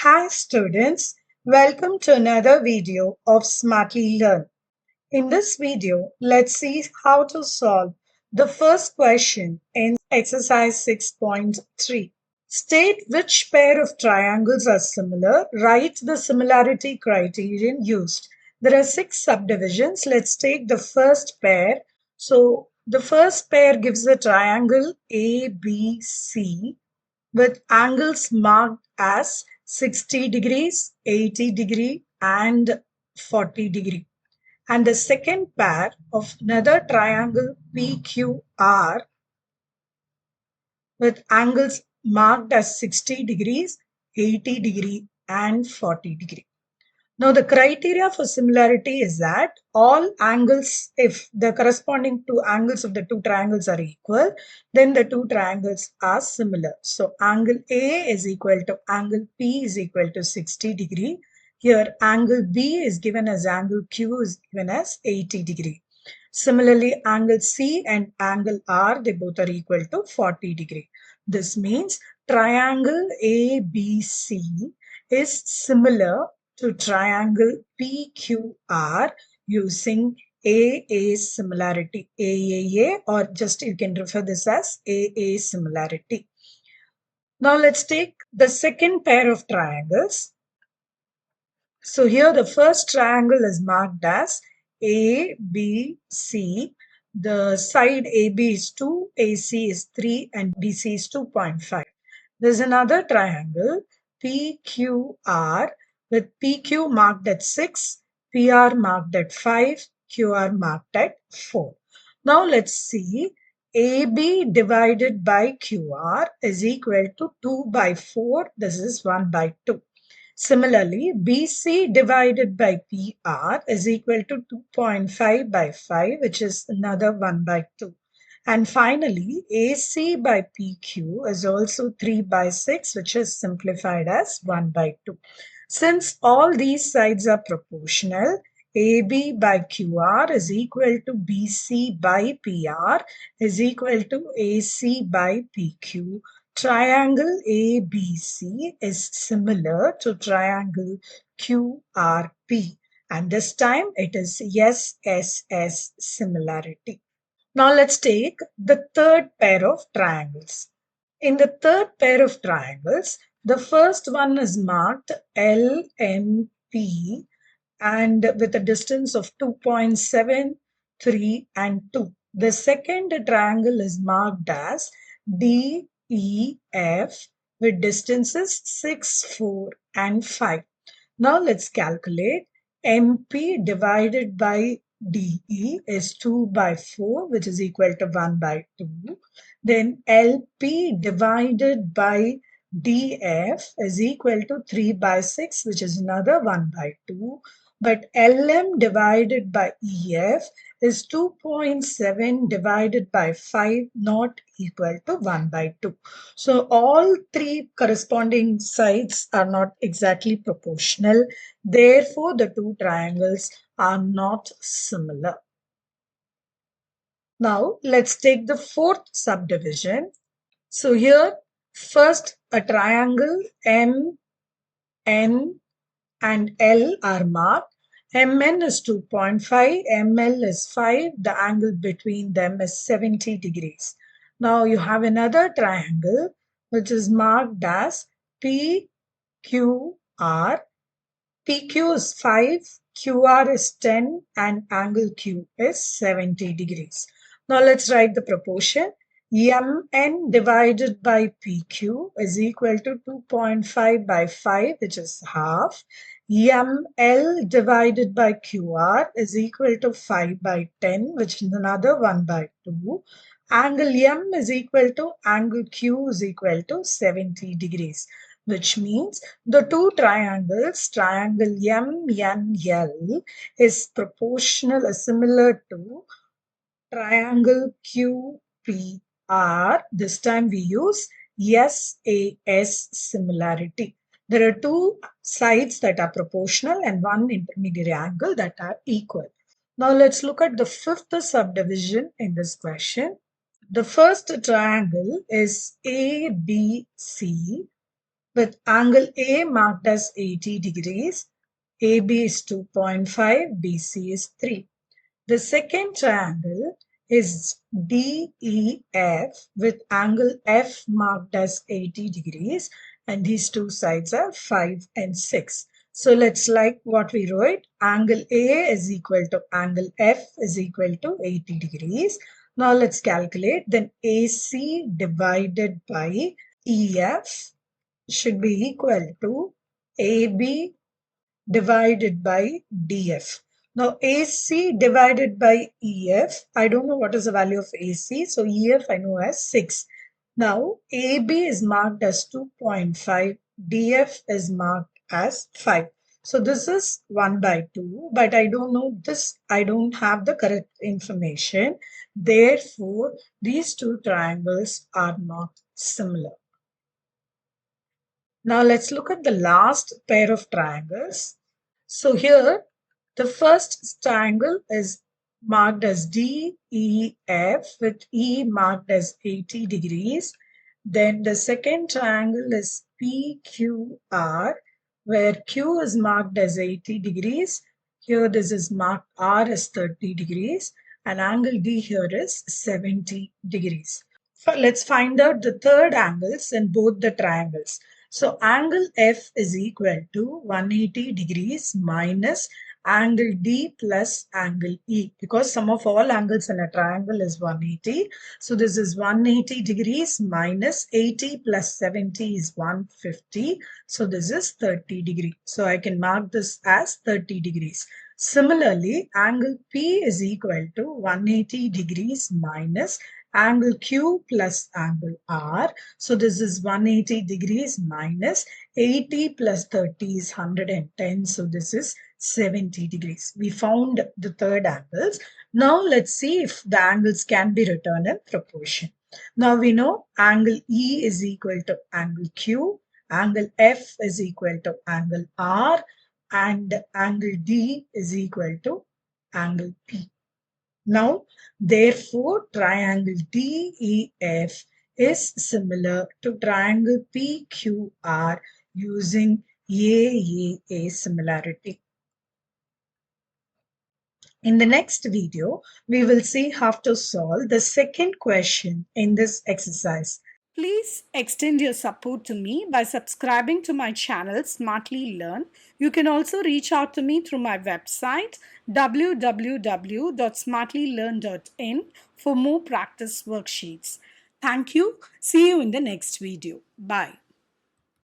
Hi students, welcome to another video of Smartly Learn. In this video, let's see how to solve the first question in exercise 6.3. State which pair of triangles are similar. Write the similarity criterion used. There are 6 subdivisions. Let's take the first pair. So the first pair gives a triangle ABC with angles marked as 60 degrees, 80 degree and 40 degree. And the second pair of another triangle PQR with angles marked as 60 degrees, 80 degree and 40 degree. Now the criteria for similarity is that all angles, if the corresponding two angles of the two triangles are equal, then the two triangles are similar. So angle A is equal to angle P is equal to 60 degree. Here angle B is given as angle Q is given as 80 degree. Similarly, angle C and angle R, they both are equal to 40 degree. This means triangle ABC is similar to triangle PQR using AA similarity, AAA, or just you can refer this as AA similarity. Now let's take the second pair of triangles. So here the first triangle is marked as ABC. The side AB is 2, AC is 3 and BC is 2.5. There's another triangle PQR with PQ marked at 6, PR marked at 5, QR marked at 4. Now let's see. AB divided by QR is equal to 2 by 4. This is 1 by 2. Similarly, BC divided by PR is equal to 2.5 by 5, which is another 1 by 2. And finally, AC by PQ is also 3 by 6, which is simplified as 1 by 2. Since all these sides are proportional, AB by QR is equal to BC by PR is equal to AC by PQ. Triangle ABC is similar to triangle QRP, and this time it is SSS similarity. Now let's take the third pair of triangles. In the third pair of triangles, the first one is marked LMP and with a distance of 2.7, 3 and 2. The second triangle is marked as DEF with distances 6, 4 and 5. Now let's calculate. MP divided by DE is 2 by 4, which is equal to 1 by 2. Then LP divided by DF is equal to 3 by 6, which is another 1 by 2. But LM divided by EF is 2.7 divided by 5, not equal to 1 by 2. So all three corresponding sides are not exactly proportional. Therefore, the two triangles are not similar. Now, let's take the fourth subdivision. So here, first a triangle M, N and L are marked. MN is 2.5, ML is 5. The angle between them is 70 degrees. Now you have another triangle which is marked as PQR. PQ is 5, QR is 10 and angle Q is 70 degrees. Now let's write the proportion. MN divided by PQ is equal to 2.5 by 5, which is half. ML divided by QR is equal to 5 by 10, which is another 1 by 2. Angle M is equal to angle Q is equal to 70 degrees, which means the two triangles, triangle MNL, is proportional, similar to triangle QPR. This time we use SAS similarity. There are two sides that are proportional and one intermediary angle that are equal. Now let's look at the fifth subdivision in this question. The first triangle is ABC with angle A marked as 80 degrees. AB is 2.5, BC is 3. The second triangle is DEF with angle F marked as 80 degrees, and these two sides are 5 and 6. So let's like what we wrote. Angle A is equal to angle F is equal to 80 degrees. Now let's calculate. Then AC divided by EF should be equal to AB divided by DF. Now AC divided by EF, I don't know what is the value of AC, so EF I know as 6. Now AB is marked as 2.5, DF is marked as 5. So this is 1 by 2, but I don't know this, I don't have the correct information. Therefore, these two triangles are not similar. Now let's look at the last pair of triangles. So here, the first triangle is marked as DEF with E marked as 80 degrees. Then the second triangle is PQR where Q is marked as 80 degrees. Here this is marked R as 30 degrees and angle D here is 70 degrees. So let's find out the third angles in both the triangles. So angle F is equal to 180 degrees minus angle D plus angle E, because sum of all angles in a triangle is 180. So this is 180 degrees minus 80 plus 70 is 150. So this is 30 degrees. So I can mark this as 30 degrees. Similarly, angle P is equal to 180 degrees minus angle Q plus angle R. So this is 180 degrees minus 80 plus 30 is 110. So this is 70 degrees. We found the third angles. Now let's see if the angles can be written in proportion. Now we know angle E is equal to angle Q, angle F is equal to angle R, and angle D is equal to angle P. Now, therefore, triangle DEF is similar to triangle PQR using AAA similarity. In the next video, we will see how to solve the second question in this exercise. Please extend your support to me by subscribing to my channel Smartly Learn. You can also reach out to me through my website www.smartlylearn.in for more practice worksheets. Thank you. See you in the next video. Bye.